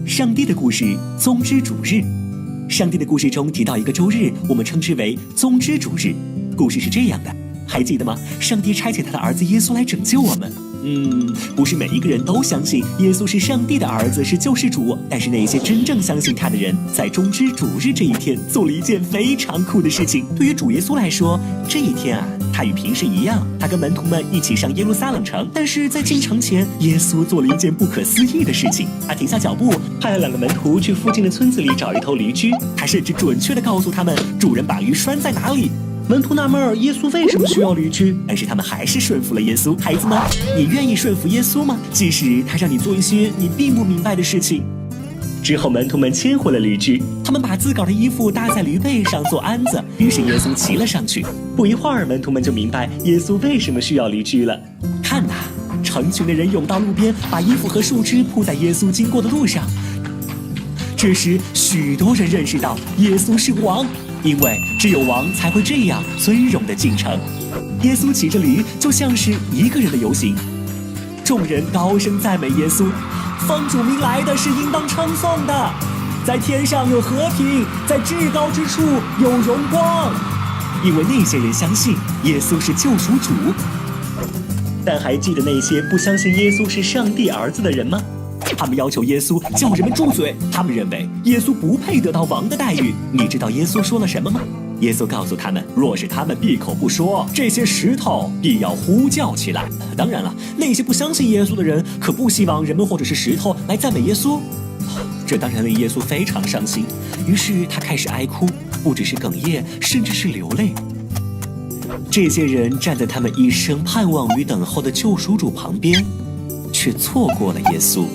上帝的故事，宗之主日。上帝的故事中提到一个周日，我们称之为宗之主日。故事是这样的，还记得吗？上帝差遣他的儿子耶稣来拯救我们。不是每一个人都相信耶稣是上帝的儿子，是救世主。但是那些真正相信他的人，在宗之主日这一天做了一件非常酷的事情。对于主耶稣来说，这一天他与平时一样，他跟门徒们一起上耶路撒冷城。但是在进城前，耶稣做了一件不可思议的事情。他停下脚步，派了2个门徒去附近的村子里找一头驴驹。他甚至准确地告诉他们，主人把驴拴在哪里。门徒纳闷耶稣为什么需要驴驹，但是他们还是顺服了耶稣。孩子们，你愿意顺服耶稣吗？即使他让你做一些你并不明白的事情。之后门徒们牵回了驴驹，他们把自个儿的衣服搭在驴背上做鞍子，于是耶稣骑了上去。不一会儿，门徒们就明白耶稣为什么需要驴驹了。看呐，成群的人涌到路边，把衣服和树枝铺在耶稣经过的路上。这时，许多人认识到耶稣是王，因为只有王才会这样尊荣地进城。耶稣骑着驴，就像是一个人的游行。众人高声赞美耶稣，奉主名来的是应当称颂的，在天上有和平，在至高之处有荣光。因为那些人相信耶稣是救赎主。但还记得那些不相信耶稣是上帝儿子的人吗？他们要求耶稣叫人们住嘴，他们认为耶稣不配得到王的待遇。你知道耶稣说了什么吗？耶稣告诉他们，若是他们闭口不说，这些石头必要呼叫起来。当然了，那些不相信耶稣的人可不希望人们或者是石头来赞美耶稣。这当然令耶稣非常伤心，于是他开始哀哭，不只是哽咽，甚至是流泪。这些人站在他们一生盼望与等候的救赎主旁边，却错过了耶稣。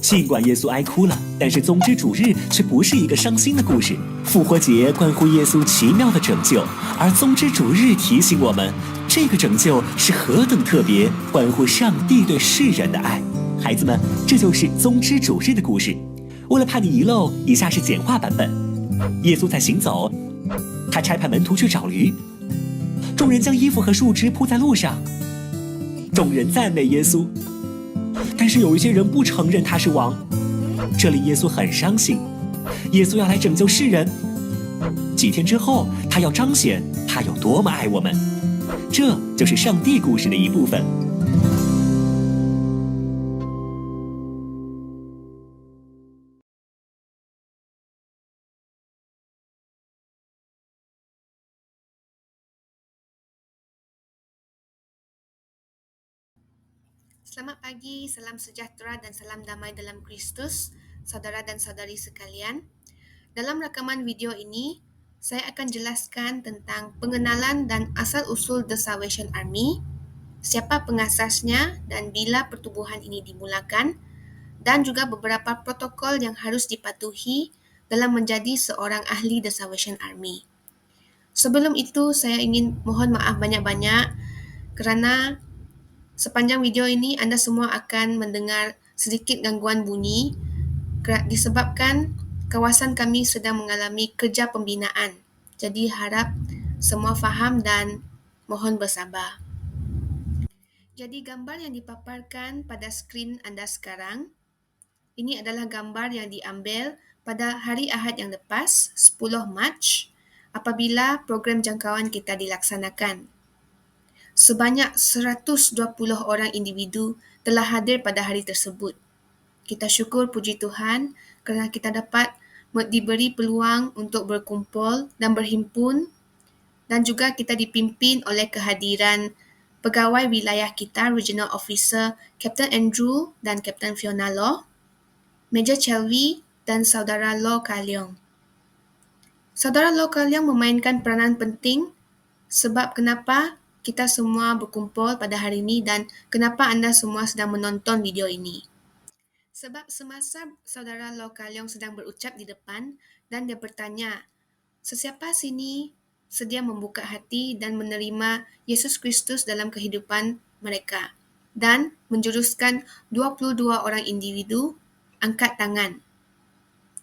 尽管耶稣哀哭了，但是宗之主日却不是一个伤心的故事。复活节关乎耶稣奇妙的拯救，而宗之主日提醒我们，这个拯救是何等特别，关乎上帝对世人的爱。孩子们，这就是宗之主日的故事。为了怕你遗漏，以下是简化版本。耶稣在行走，他差派门徒去找驴，众人将衣服和树枝铺在路上，众人赞美耶稣。但是有一些人不承认他是王，这里耶稣很伤心。耶稣要来拯救世人，几天之后，他要彰显他有多么爱我们。这就是上帝故事的一部分。Selamat pagi, salam sejahtera dan salam damai dalam Kristus, saudara dan saudari sekalian. Dalam rakaman video ini, saya akan jelaskan tentang pengenalan dan asal-usul The Salvation Army, siapa pengasasnya dan bila pertubuhan ini dimulakan, dan juga beberapa protokol yang harus dipatuhi dalam menjadi seorang ahli The Salvation Army. Sebelum itu, saya ingin mohon maaf banyak-banyak kerana sepanjang video ini, anda semua akan mendengar sedikit gangguan bunyi disebabkan kawasan kami sedang mengalami kerja pembinaan. Jadi harap semua faham dan mohon bersabar. Jadi gambar yang dipaparkan pada skrin anda sekarang, ini adalah gambar yang diambil pada hari Ahad yang lepas, 10 Mac, apabila program jangkauan kita dilaksanakan. Sebanyak 120 orang individu telah hadir pada hari tersebut. Kita syukur puji Tuhan kerana kita dapat diberi peluang untuk berkumpul dan berhimpun, dan juga kita dipimpin oleh kehadiran pegawai wilayah kita, Regional Officer Captain Andrew dan Captain Fiona Law, Major Chelvi dan Saudara Law Kaliong. Saudara Law Kaliong memainkan peranan penting sebab kenapa kita semua berkumpul pada hari ini dan kenapa anda semua sedang menonton video ini. Sebab semasa saudara Law Kaliong sedang berucap di depan dan dia bertanya, sesiapa sini sedia membuka hati dan menerima Yesus Kristus dalam kehidupan mereka, dan menjuruskan 22 orang individu angkat tangan.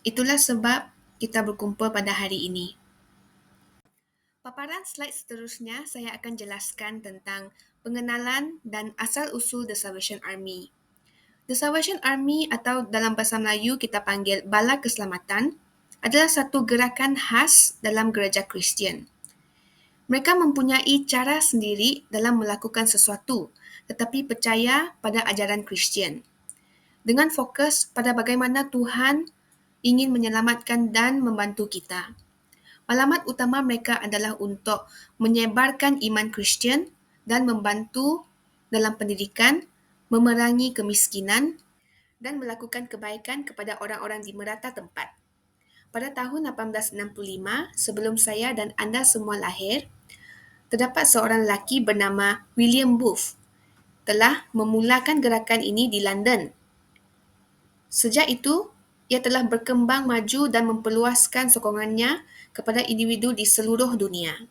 Itulah sebab kita berkumpul pada hari ini. Paparan slide seterusnya, saya akan jelaskan tentang pengenalan dan asal-usul The Salvation Army. The Salvation Army atau dalam bahasa Melayu kita panggil Bala Keselamatan adalah satu gerakan khas dalam gereja Kristian. Mereka mempunyai cara sendiri dalam melakukan sesuatu, tetapi percaya pada ajaran Kristian. Dengan fokus pada bagaimana Tuhan ingin menyelamatkan dan membantu kita. Alamat utama mereka adalah untuk menyebarkan iman Kristian dan membantu dalam pendidikan, memerangi kemiskinan, dan melakukan kebaikan kepada orang-orang di merata tempat. Pada tahun 1865, sebelum saya dan anda semua lahir, terdapat seorang lelaki bernama William Booth telah memulakan gerakan ini di London. Sejak itu, ia telah berkembang maju dan memperluaskan sokongannya kepada individu di seluruh dunia.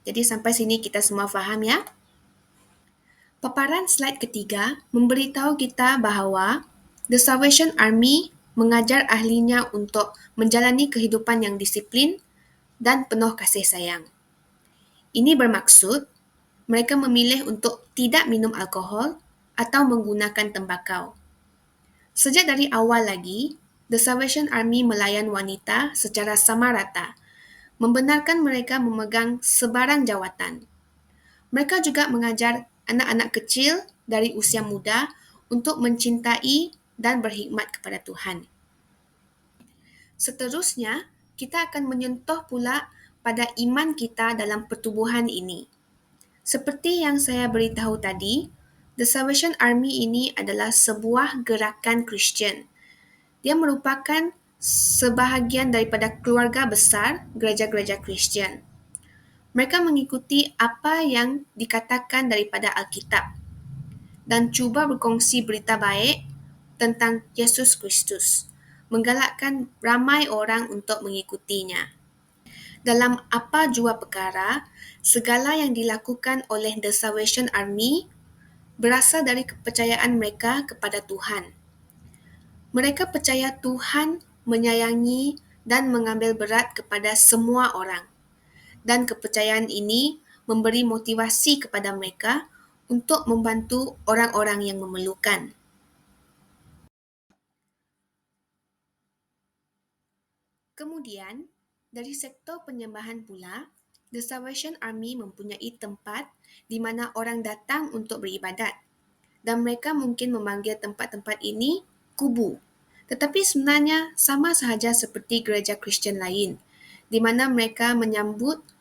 Jadi sampai sini kita semua faham ya? Paparan slide ketiga memberitahu kita bahawa The Salvation Army mengajar ahlinya untuk menjalani kehidupan yang disiplin dan penuh kasih sayang. Ini bermaksud mereka memilih untuk tidak minum alkohol atau menggunakan tembakau. Sejak dari awal lagi, The Salvation Army melayan wanita secara sama rata, membenarkan mereka memegang sebarang jawatan. Mereka juga mengajar anak-anak kecil dari usia muda untuk mencintai dan berkhidmat kepada Tuhan. Seterusnya, kita akan menyentuh pula pada iman kita dalam pertubuhan ini. Seperti yang saya beritahu tadi, The Salvation Army ini adalah sebuah gerakan Kristian. Dia merupakan sebahagian daripada keluarga besar gereja-gereja Kristian. Mereka mengikuti apa yang dikatakan daripada Alkitab dan cuba berkongsi berita baik tentang Yesus Kristus, menggalakkan ramai orang untuk mengikutinya. Dalam apa jua perkara, segala yang dilakukan oleh The Salvation Army berasal dari kepercayaan mereka kepada Tuhan. Mereka percaya Tuhan menyayangi dan mengambil berat kepada semua orang. Dan kepercayaan ini memberi motivasi kepada mereka untuk membantu orang-orang yang memerlukan. Kemudian, dari sektor penyembahan pula, The Salvation Army mempunyai tempat di mana orang datang untuk beribadat. Dan mereka mungkin memanggil tempat-tempat ini kubu. Tetapi sebenarnya sama sahaja seperti gereja Kristian lain, di mana mereka menyambut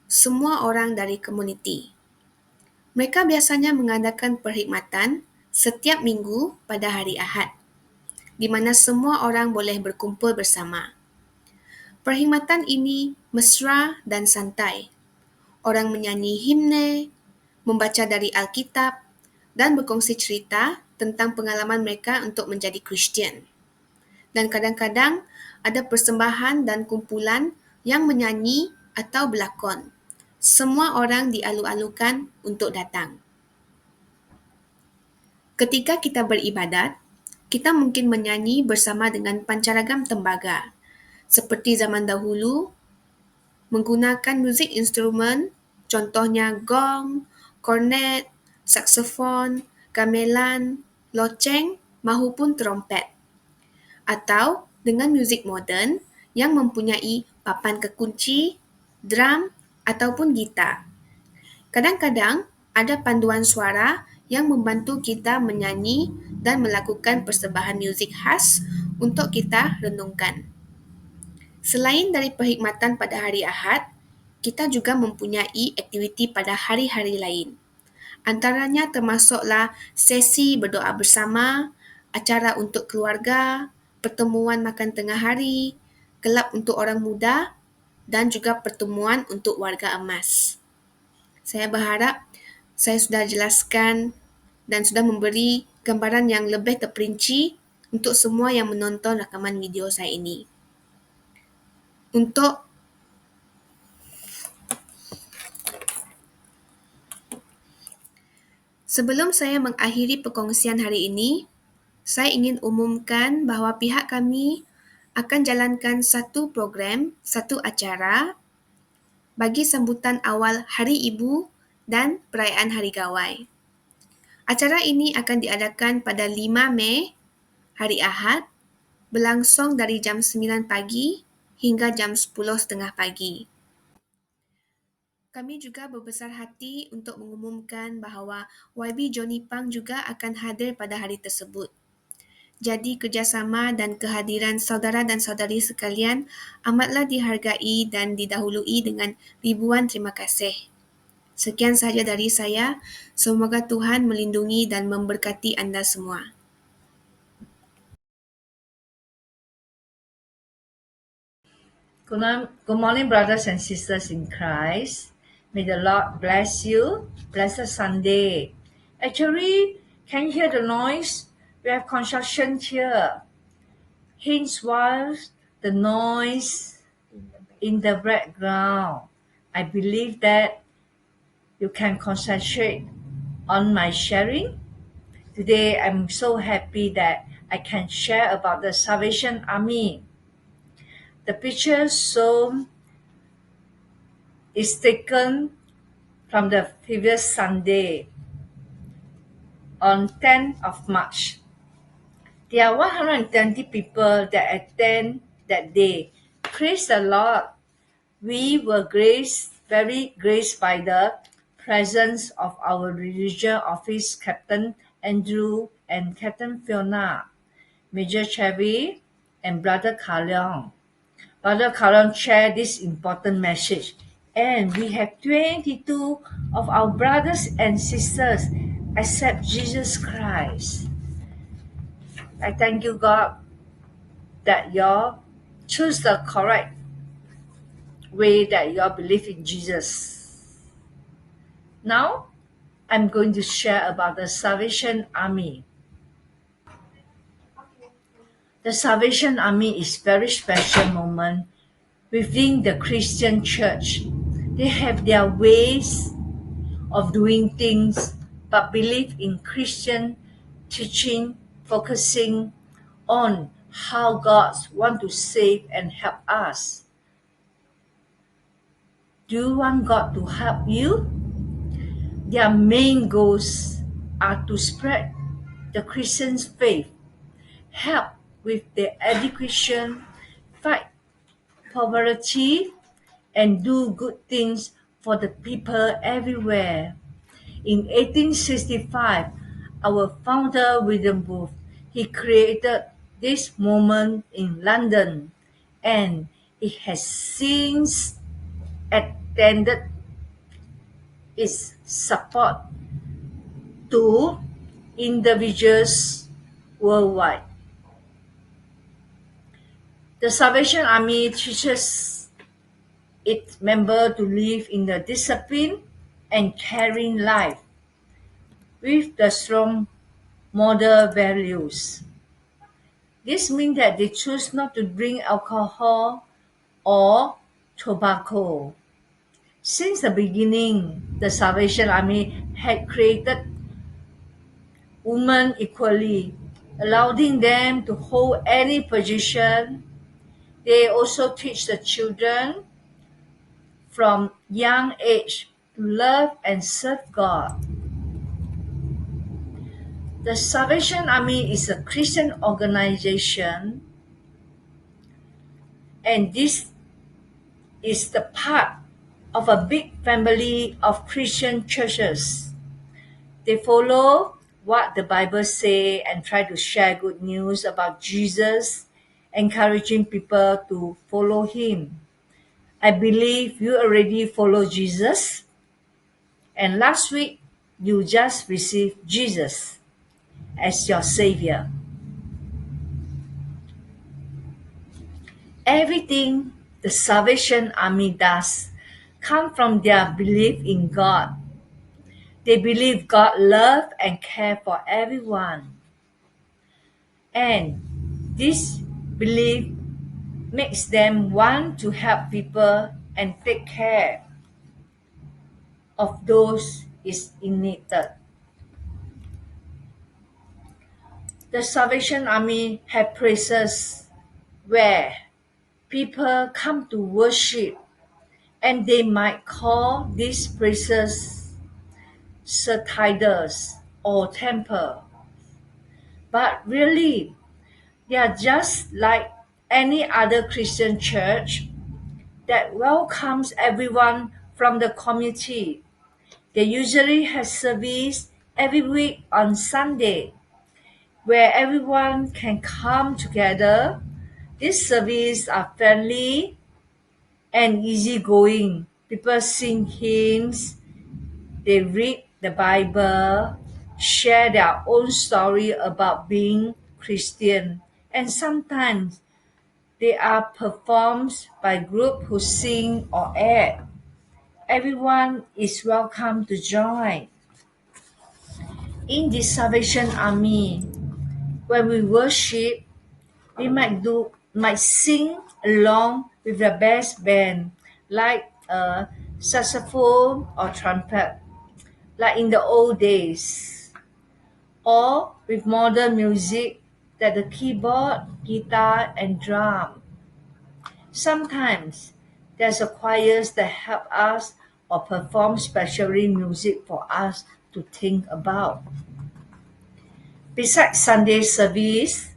semua orang dari komuniti. Mereka biasanya mengadakan perkhidmatan setiap minggu pada hari Ahad, di mana semua orang boleh berkumpul bersama. Perkhidmatan ini mesra dan santai. Orang menyanyi himne, membaca dari Alkitab, dan berkongsi cerita tentang pengalaman mereka untuk menjadi Kristian. Dan kadang-kadang ada persembahan dan kumpulan yang menyanyi atau berlakon. Semua orang dialu-alukan untuk datang. Ketika kita beribadat, kita mungkin menyanyi bersama dengan pancaragam tembaga. Seperti zaman dahulu, menggunakan muzik instrumen, contohnya gong, kornet, saksofon, gamelan, loceng mahupun trompet. Atau dengan muzik moden yang mempunyai papan kekunci, drum ataupun gitar. Kadang-kadang ada panduan suara yang membantu kita menyanyi dan melakukan persembahan muzik khas untuk kita renungkan. Selain dari perkhidmatan pada hari Ahad, kita juga mempunyai aktiviti pada hari-hari lain. Antaranya termasuklah sesi berdoa bersama, acara untuk keluarga, pertemuan makan tengah hari, kelab untuk orang muda, dan juga pertemuan untuk warga emas. Saya berharap saya sudah jelaskan dan sudah memberi gambaran yang lebih terperinci untuk semua yang menonton rakaman video saya ini. Sebelum saya mengakhiri perkongsian hari ini, saya ingin umumkan bahawa pihak kami akan jalankan satu program, satu acara bagi sambutan awal Hari Ibu dan perayaan Hari Gawai. Acara ini akan diadakan pada 5 Mei, hari Ahad, berlangsung dari jam 9 pagi hingga jam 10.30 pagi. Kami juga berbesar hati untuk mengumumkan bahawa YB Johnny Pang juga akan hadir pada hari tersebut. Jadi kerjasama dan kehadiran saudara dan saudari sekalian amatlah dihargai dan didahului dengan ribuan terima kasih. Sekian sahaja dari saya. Semoga Tuhan melindungi dan memberkati anda semua. Good morning, brothers and sisters in Christ. May the Lord bless you. Blessed Sunday. Actually, can you hear the noise? We have construction here. Hence, while the noise in the background, I believe that you can concentrate on my sharing. Today, I'm so happy that I can share about the Salvation Army. The picture shown is taken from the previous Sunday on 10th of March. There are 120 people that attend that day. Praise the Lord. We were very graced by the presence of our religious office Captain Andrew and Captain Fiona, Major Chevy, and Brother Kaliong. Brother Karan shared this important message. And we have 22 of our brothers and sisters accept Jesus Christ. I thank you, God, that you choose the correct way that you believe in Jesus. Now, I'm going to share about the Salvation Army. The Salvation Army is very special moment within the Christian church. They have their ways of doing things, but believe in Christian teaching, focusing on how God wants to save and help us. Do you want God to help you? Their main goals are to spread the Christian faith, help with the education, fight poverty, and do good things for the people everywhere. In 1865, our founder William Booth, he created this movement in London, and it has since extended its support to individuals worldwide. The Salvation Army teaches its members to live in the discipline and caring life with the strong moral values. This means that they choose not to drink alcohol or tobacco. Since the beginning, the Salvation Army had created women equally, allowing them to hold any position. They also teach the children from young age to love and serve God. The Salvation Army is a Christian organization, and this is the part of a big family of Christian churches. They follow what the Bible says and try to share good news about Jesus, encouraging people to follow him. I believe you already follow Jesus, and last week you just received Jesus as your Savior. Everything the Salvation Army does come from their belief in God. They believe God loves and cares for everyone. And this belief makes them want to help people and take care of those is in need. The Salvation Army have places where people come to worship, and they might call these places cathedrals or temple. But really, they are just like any other Christian church that welcomes everyone from the community. They usually have service every week on Sunday where everyone can come together. These services are friendly and easygoing. People sing hymns, they read the Bible, share their own story about being Christian, and sometimes they are performed by group who sing or act. Everyone is welcome to join. In the Salvation Army, when we worship, we might sing along with the best band, like a saxophone or trumpet, like in the old days, or with modern music, like the keyboard, guitar, and drum. Sometimes there's a choirs that help us or perform specially music for us to think about. Besides Sunday service,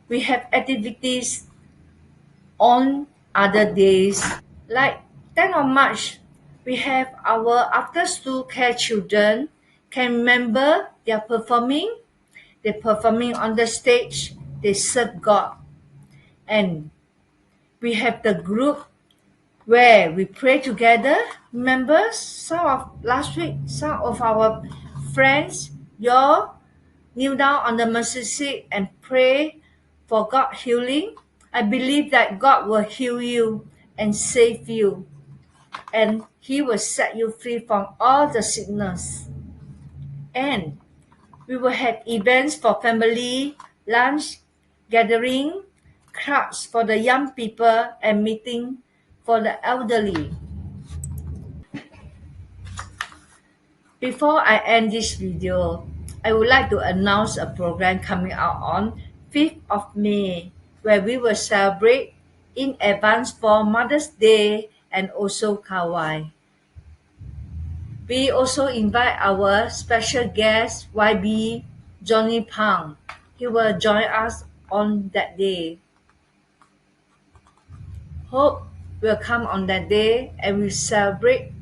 we have activities on other days. Like 10th of March, we have our after school care children. Can remember they are performing. They're performing on the stage. They serve God. And we have the group where we pray together. Remember some of last week, some of our friends, you kneel down on the mercy seat and pray for God healing. I believe that God will heal you and save you, and He will set you free from all the sickness. And we will have events for family, lunch, gathering, clubs for the young people, and meeting for the elderly. Before I end this video, I would like to announce a program coming out on 5th of May where we will celebrate in advance for Mother's Day and also Kauai. We also invite our special guest YB Johnny Pang. He will join us on that day. Hope will come on that day and we celebrate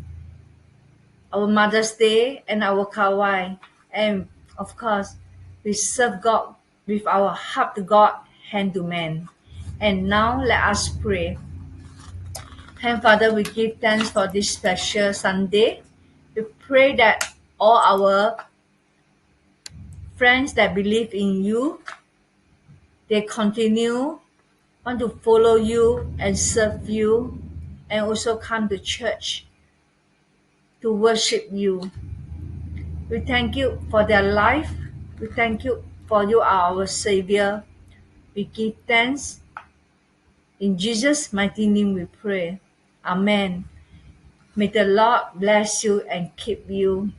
our Mother's Day and our Kauai. And of course, we serve God with our heart to God, hand to man. And now let us pray. Heavenly Father, we give thanks for this special Sunday. We pray that all our friends that believe in you, they continue, want to follow you and serve you, and also come to church to worship you. We thank you for their life. We thank you for you are our Savior. We give thanks. In Jesus' mighty name we pray. Amen. May the Lord bless you and keep you.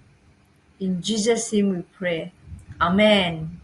In Jesus' name we pray. Amen.